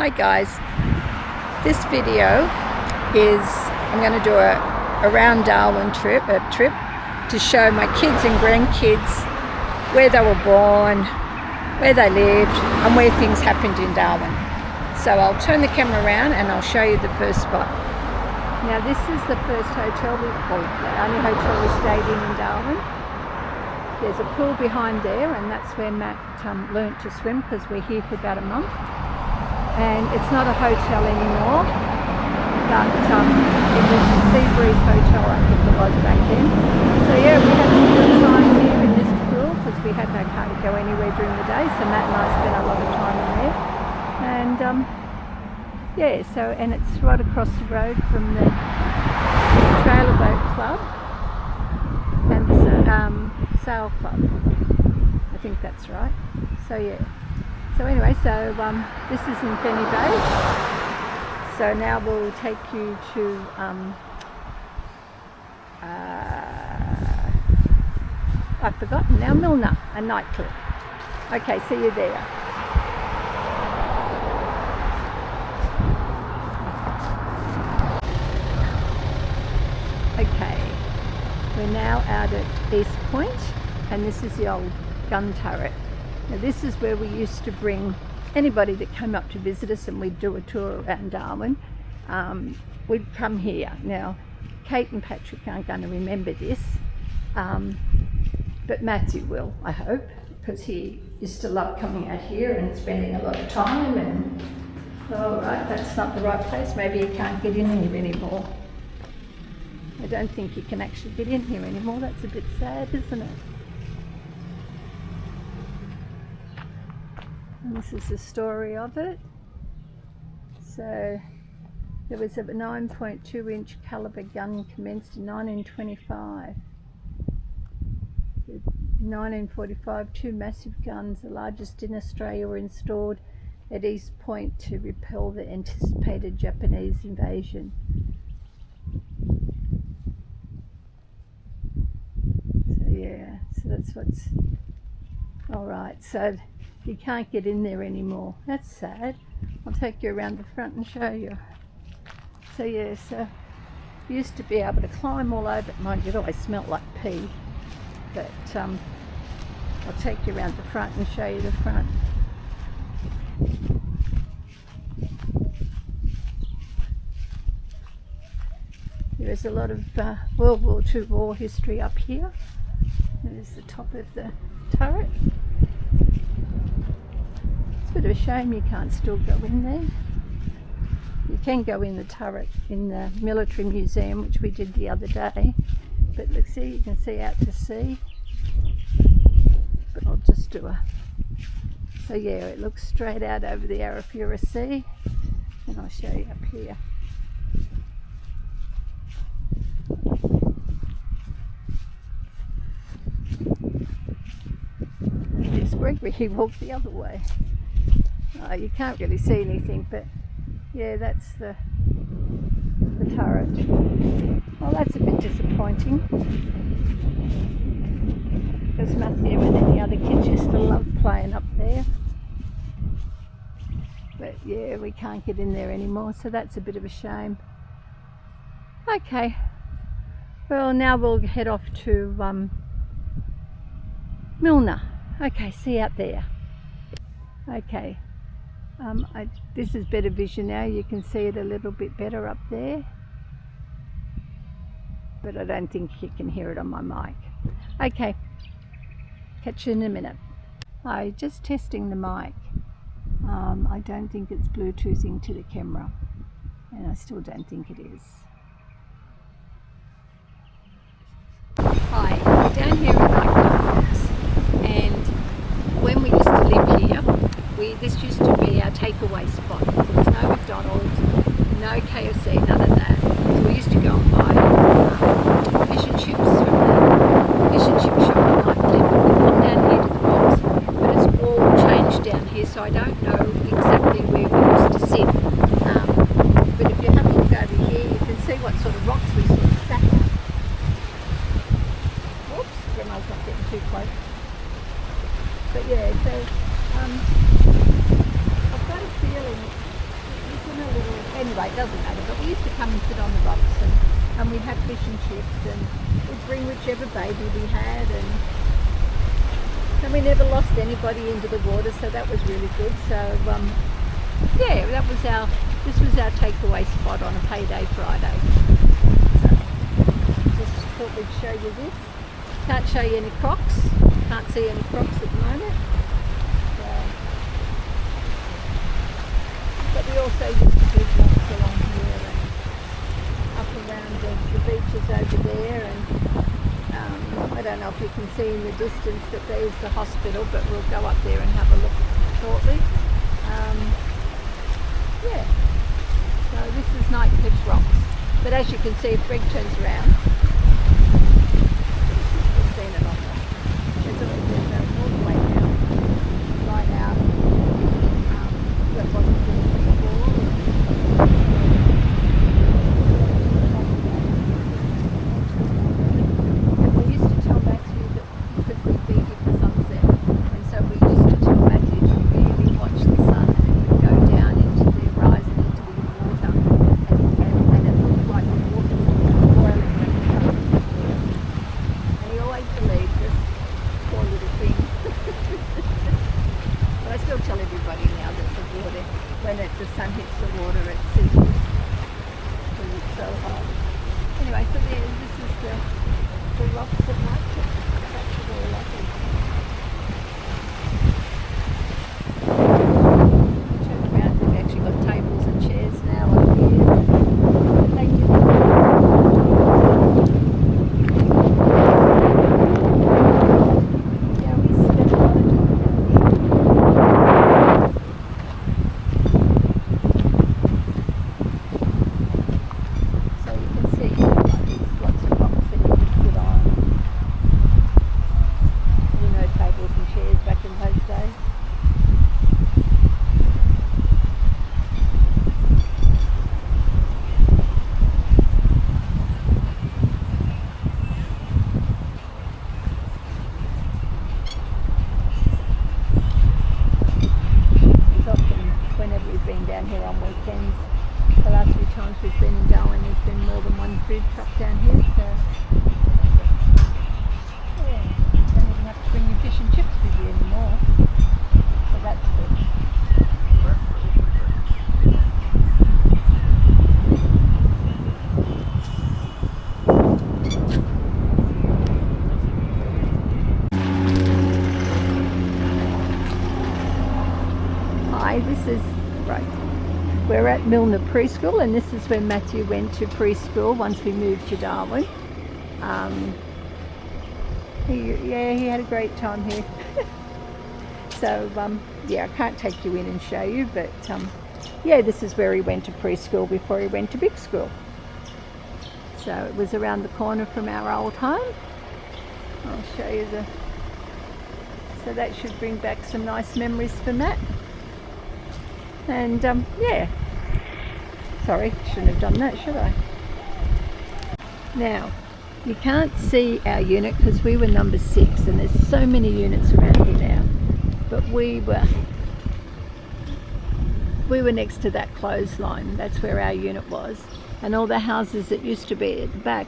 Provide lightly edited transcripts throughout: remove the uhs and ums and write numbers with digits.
Hi guys, this video is I'm going to do a around Darwin trip to show my kids and grandkids where they were born, where they lived and where things happened in Darwin. So I'll turn the camera around and I'll show you the first spot. Now this is the first hotel, the only hotel we stayed in Darwin. There's a pool behind there and that's where Matt learnt to swim because we're here for about a month. And it's not a hotel anymore, but it was the Sea Breeze Hotel, I think it was back then. So yeah, we had some good time here in this pool because we had no car to go anywhere during the day, so Matt and I spent a lot of time in there. And yeah, so, and it's right across the road from the Trailer Boat Club and the Sail Club. I think that's right. So yeah. So anyway, so this is in Ferny Bay. So now we'll take you to I've forgotten now, Milner, a nightclub. Okay, see you there. Okay, we're now out at East Point, and this is the old gun turret. Now this is where we used to bring anybody that came up to visit us, and we'd do a tour around Darwin. We'd come here. Now Kate and Patrick aren't going to remember this, but Matthew will, I hope, because he used to love coming out here and spending a lot of time. And all right, that's not the right place. Maybe he can't get in here anymore. I don't think he can actually get in here anymore. That's a bit sad, isn't it? And this is the story of it. So there was a 9.2 inch caliber gun commenced in 1925. In 1945, two massive guns, the largest in Australia, were installed at East Point to repel the anticipated Japanese invasion. So yeah, so that's what's alright. So you can't get in there anymore. That's sad. I'll take you around the front and show you. So yeah, so you used to be able to climb all over it. Mind you, it always smelt like pee. But I'll take you around the front and show you the front. There is a lot of World War II war history up here. There's the top of the turret. It's a bit of a shame you can't still go in there. You can go in the turret in the military museum, which we did the other day. But look, see, you can see out to sea. But I'll just do a... So yeah, it looks straight out over the Arafura Sea. And I'll show you up here. There's Gregory, he walked the other way. You can't really see anything, but yeah, that's the turret. Well, that's a bit disappointing because Matthew and any other kids used to love playing up there. But yeah, we can't get in there anymore, so that's a bit of a shame. Okay, well now we'll head off to Milner. Okay, see you out there. Okay. This is better vision now. You can see it a little bit better up there, but I don't think you can hear it on my mic. Okay, catch you in a minute. Just testing the mic. I don't think it's Bluetoothing to the camera, and I still don't think it is. Hi, we're down here in Darwin, and when we used to live here, this used to be our takeaway spot. There was no McDonald's, no KFC, none of that. So we used to go and buy fish and chips from the fish and chip shop at night. Then we'd come down here to the box, but it's all changed down here, so I don't know exactly where we used to sit. But if you have a look over here, you can see what sort of rocks we sort of sat on. Oops, Grandma's not getting too close. But yeah, so I've got a feeling anyway, it doesn't matter. But we used to come and sit on the rocks, and we'd have fish and chips, and we'd bring whichever baby we had, and we never lost anybody into the water, so that was really good. So yeah, this was our takeaway spot on a payday Friday. So just thought we'd show you this. Can't show you any crocs. Can't see any crocs at the moment. So, but we also used to do walks along here and up around the beaches over there, and I don't know if you can see in the distance that there's the hospital, but we'll go up there and have a look shortly. Yeah, so this is Night Cliff Rocks, but as you can see, if Greg turns around, you've seen it on there. There's all the way down, right out, that wasn't there before. And we used to tell Matthew that because we'd be here for sunset, and so we used to tell Matthew to really watch the sun, and it would go down into the horizon, into the water, and it looked like the water was boiling. And he always believed this, poor little thing. But I still tell everybody now that the water, when the sun hits the water, it sizzles because it's so hot. Anyway, so this is the rocks at night. That's very lovely. Turn around, we've actually got tables and chairs now up here. Thank you. Yeah, we spent a lot of time down here. So you can see there's lots of rocks that you can sit on. Tables and chairs back in those days. It's often, whenever we've been down here on weekends, the last few times we've been in Darwin, there's been more than one food truck down here, so yeah, don't even have to bring your fish and chips with you anymore, so that's good. Hi, this is, right, we're at Milner Preschool, and this is where Matthew went to preschool once we moved to Darwin. He had a great time here. So yeah, I can't take you in and show you, but yeah, this is where he went to preschool before he went to big school. So it was around the corner from our old home. I'll show you so that should bring back some nice memories for Matt. And yeah, sorry, shouldn't have done that, should I? Now, you can't see our unit because we were number 6, and there's so many units around here now. But we were next to that clothesline. That's where our unit was. And all the houses that used to be at the back,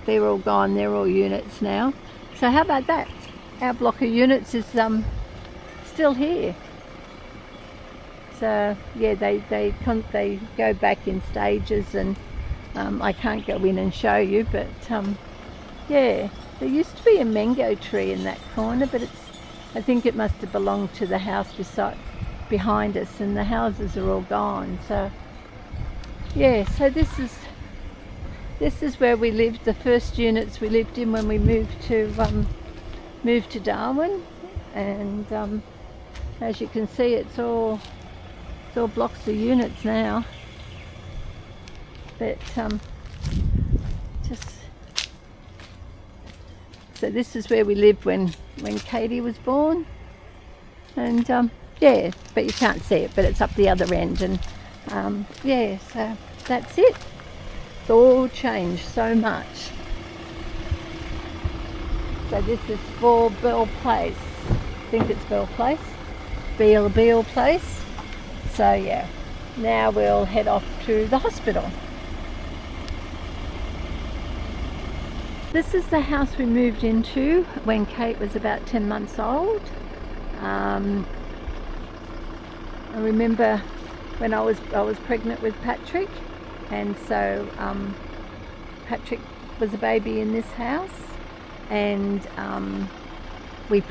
they're all gone. They're all units now. So how about that? Our block of units is still here. So yeah, they go back in stages, and I can't go in and show you, but yeah, there used to be a mango tree in that corner, but I think it must have belonged to the house behind us, and the houses are all gone. So yeah, so this is where we lived. The first units we lived in when we moved to Darwin, and as you can see, it's all blocks of units now. But so this is where we lived when Katie was born, and yeah, but you can't see it, but it's up the other end, and yeah, so that's it. It's all changed so much. So this is for Beale Place. I think it's Beale Place. Beale Place. So yeah, now we'll head off to the hospital. This is the house we moved into when Kate was about 10 months old. I remember when I was pregnant with Patrick, and so Patrick was a baby in this house, and we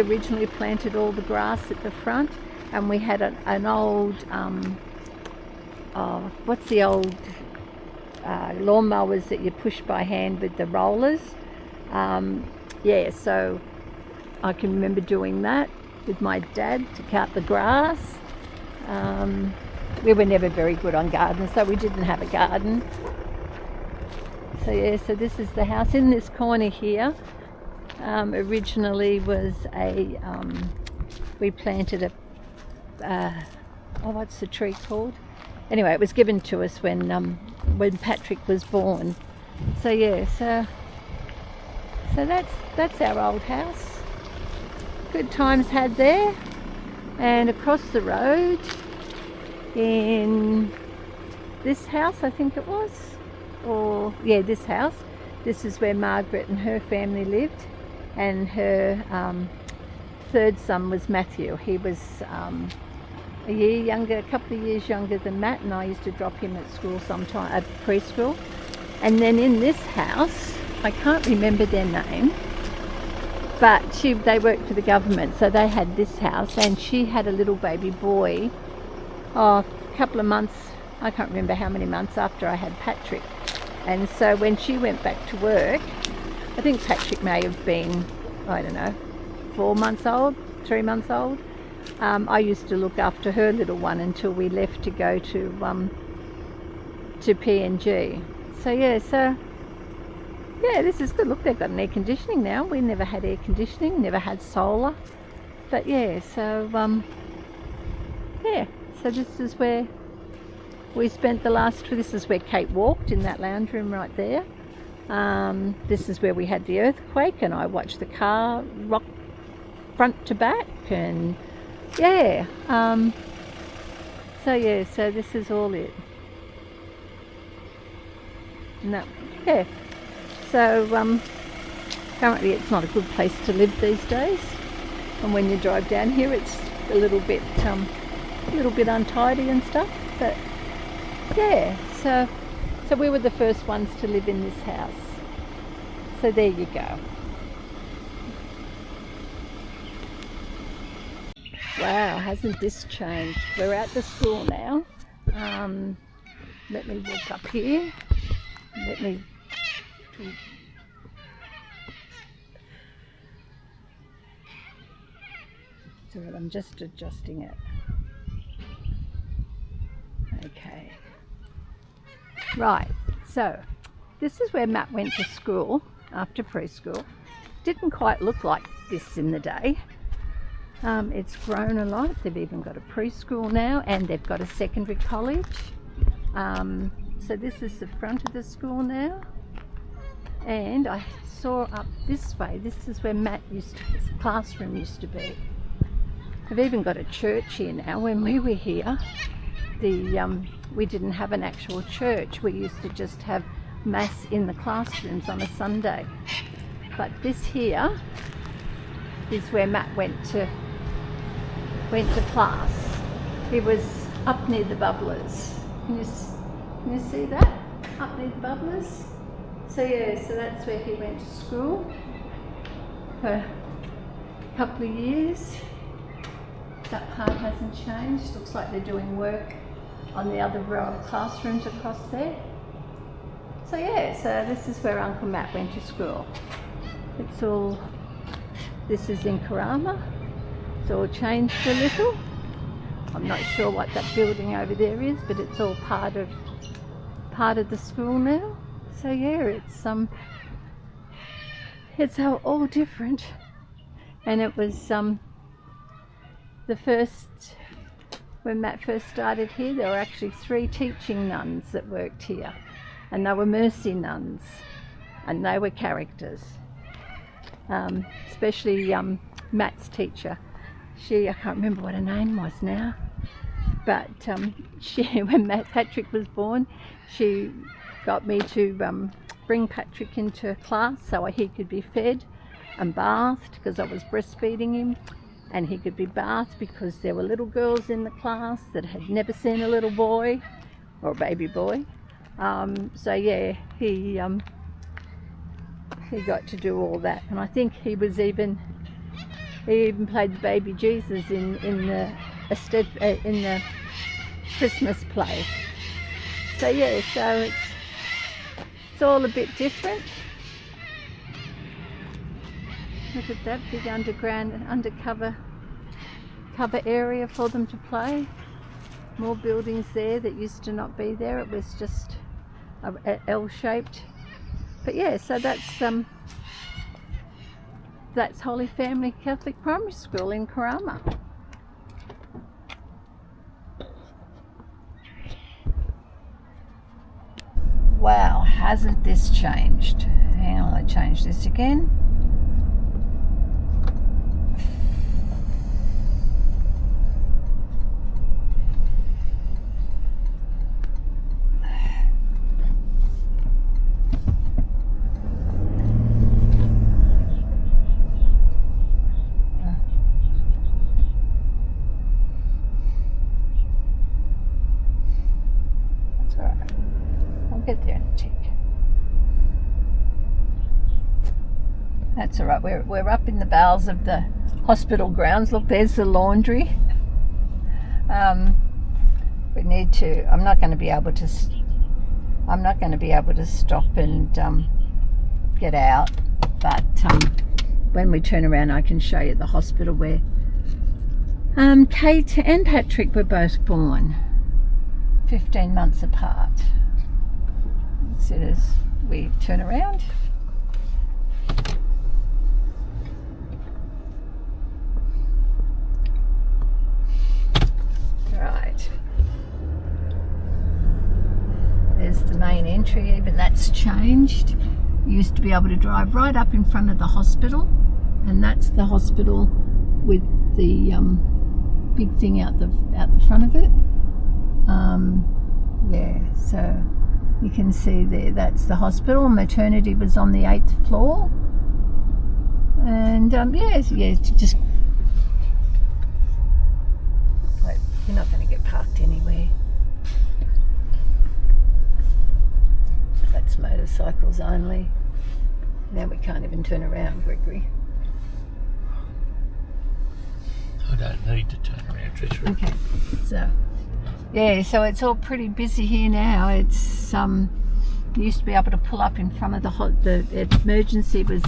originally planted all the grass at the front, and we had an old what's the old lawnmowers that you push by hand with the rollers. So I can remember doing that with my dad to cut the grass. We were never very good on gardens, so we didn't have a garden. So this is the house. In this corner here originally was we planted what's the tree called? Anyway, it was given to us when Patrick was born. So that's our old house. Good times had there. And across the road in this house, I think it was, this house, this is where Margaret and her family lived, and her third son was Matthew. He was a couple of years younger than Matt, and I used to drop him at school sometime, at preschool. And then in this house, I can't remember their name, but they worked for the government, so they had this house, and she had a little baby boy a couple of months, I can't remember how many months after I had Patrick. And so when she went back to work, I think Patrick may have been, I don't know, 4 months old, 3 months old. I used to look after her little one until we left to go to PNG. This is good. Look, they've got an air conditioning now. We never had air conditioning, never had solar. But so this is where we spent this is where Kate walked, in that lounge room right there. This is where we had the earthquake, and I watched the car rock front to back, and so this is all it. So currently it's not a good place to live these days, and when you drive down here it's a little bit untidy and stuff, but so we were the first ones to live in this house. So there you go. Wow, hasn't this changed? We're at the school now. Let me walk up here. So I'm just adjusting it. Okay. Right, so this is where Matt went to school after preschool. Didn't quite look like this in the day. It's grown a lot. They've even got a preschool now, and they've got a secondary college. So this is the front of the school now. And I saw up this way, this is where his classroom used to be. They've even got a church here now. When we were here, we didn't have an actual church. We used to just have mass in the classrooms on a Sunday. But this here is where Matt went to class. He was up near the bubblers. Can you see that? Up near the bubblers? So that's where he went to school for a couple of years. That part hasn't changed. Looks like they're doing work on the other row of classrooms across there. So this is where Uncle Matt went to school. This is in Karama. It's all changed a little. I'm not sure what that building over there is, but it's all part of the school now. So it's all different. And it was when Matt first started here, there were actually 3 teaching nuns that worked here, and they were Mercy nuns, and they were characters. Especially Matt's teacher. I can't remember what her name was now. But when Patrick was born, she got me to bring Patrick into class so he could be fed and bathed, because I was breastfeeding him, and he could be bathed because there were little girls in the class that had never seen a little boy or a baby boy. So yeah, he got to do all that, and I think he even played the baby Jesus in the Christmas play. So yeah, so it's all a bit different. Look at that big undercover area for them to play. More buildings there that used to not be there. It was just a L-shaped. But yeah, so that's Holy Family Catholic Primary School in Karama. Wow, hasn't this changed? Hang on, I change this again. Get there in a tick. That's all right. We're up in the bowels of the hospital grounds. Look, there's the laundry. We need to. I'm not going to be able to stop and get out. But when we turn around, I can show you the hospital where Kate and Patrick were both born, 15 months apart. As soon as we turn around. Right. There's the main entry, even that's changed. You used to be able to drive right up in front of the hospital, and that's the hospital with the big thing out the front of it. Yeah, so you can see there, that's the hospital. Maternity was on the 8th floor. And yeah, just wait, you're not going to get parked anywhere. That's motorcycles only. Now we can't even turn around, Gregory. I don't need to turn around, Tricia. Okay, so yeah, so it's all pretty busy here now. It's you used to be able to pull up in front of the emergency was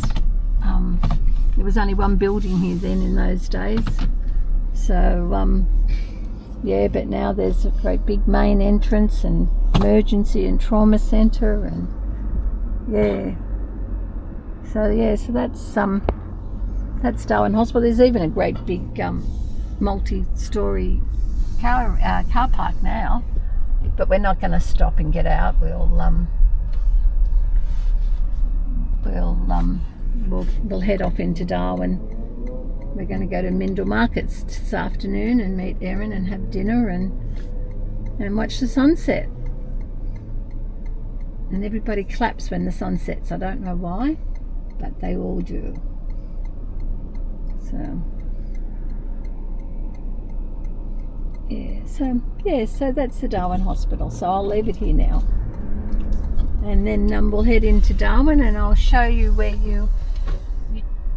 there was only one building here then in those days. So yeah, but now there's a great big main entrance and emergency and trauma centre, and yeah. So yeah, so that's Darwin Hospital. There's even a great big multi-storey car park now, but we're not going to stop and get out. We'll head off into Darwin. We're going to go to Mindle Markets this afternoon and meet Erin and have dinner and watch the sunset. And everybody claps when the sun sets. I don't know why, but they all do. So yeah, so that's the Darwin Hospital. So I'll leave it here now, and then we'll head into Darwin, and I'll show you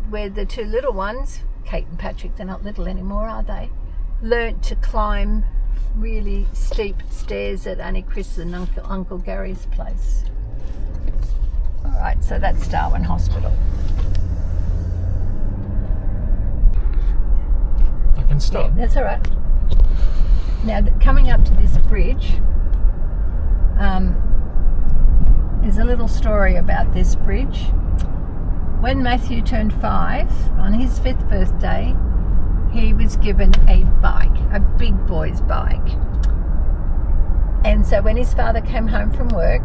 where the two little ones, Kate and Patrick, they're not little anymore, are they? Learnt to climb really steep stairs at Auntie Chris and Uncle Gary's place. All right, so that's Darwin Hospital. I can stop. Yeah, that's all right. Now, coming up to this bridge, there's a little story about this bridge. When Matthew turned 5, on his 5th birthday, he was given a bike, a big boy's bike. And so when his father came home from work,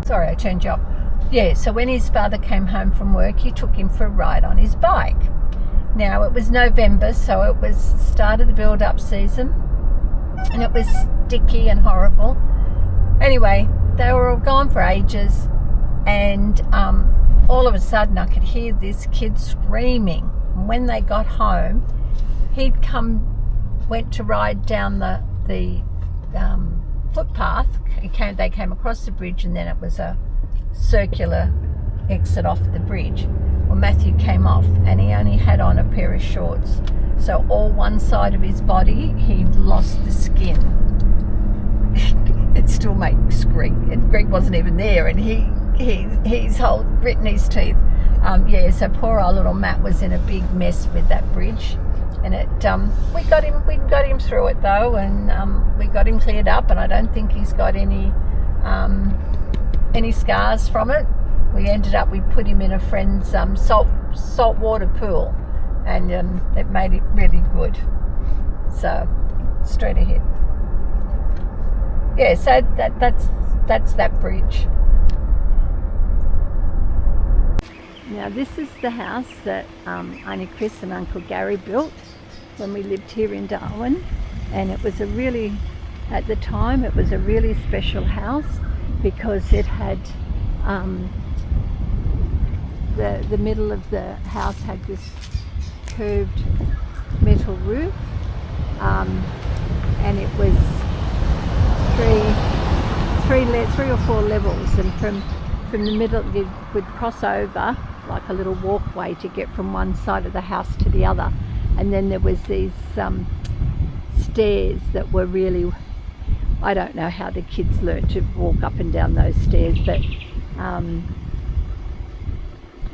sorry, I turned you off. Yeah, so when his father came home from work, he took him for a ride on his bike. Now, it was November, so it was start of the build-up season. and it was sticky and horrible. Anyway, they were all gone for ages, and all of a sudden I could hear this kid screaming. And when they got home, went to ride down the footpath. They came across the bridge, and then it was a circular exit off the bridge. Well, Matthew came off, and he only had on a pair of shorts, so all one side of his body he'd lost the skin. It still makes Greg, and Greg wasn't even there, and he's whole gritting his teeth. So poor old little Matt was in a big mess with that bridge, and we got him through it though, and we got him cleared up, and I don't think he's got any scars from it. We put him in a friend's saltwater pool, and it made it really good. So straight ahead. Yeah, so that's that bridge. Now this is the house that Auntie Chris and Uncle Gary built when we lived here in Darwin, and at the time it was a really special house because it had the middle of the house had this curved metal roof, and it was three or four levels, and from the middle you would cross over like a little walkway to get from one side of the house to the other, and then there was these stairs that were really, I don't know how the kids learned to walk up and down those stairs, but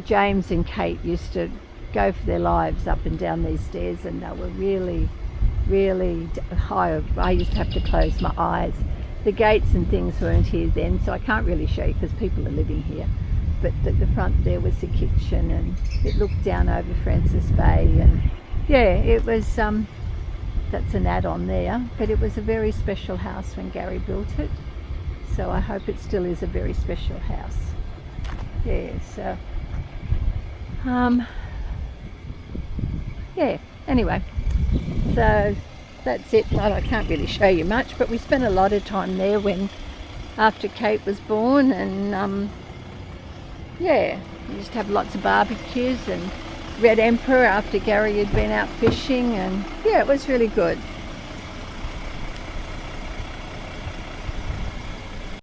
James and Kate used to go for their lives up and down these stairs, and they were really, really high. I used to have to close my eyes. The gates and things weren't here then, so I can't really show you because people are living here. But the front there was the kitchen, and it looked down over Francis Bay, and yeah, it was that's an add-on there, but it was a very special house when Gary built it, so I hope it still is a very special house. Yeah, so yeah, anyway, so that's it. Well, I can't really show you much, but we spent a lot of time there after Kate was born, and yeah, we used to have lots of barbecues and Red Emperor after Gary had been out fishing, and yeah, it was really good.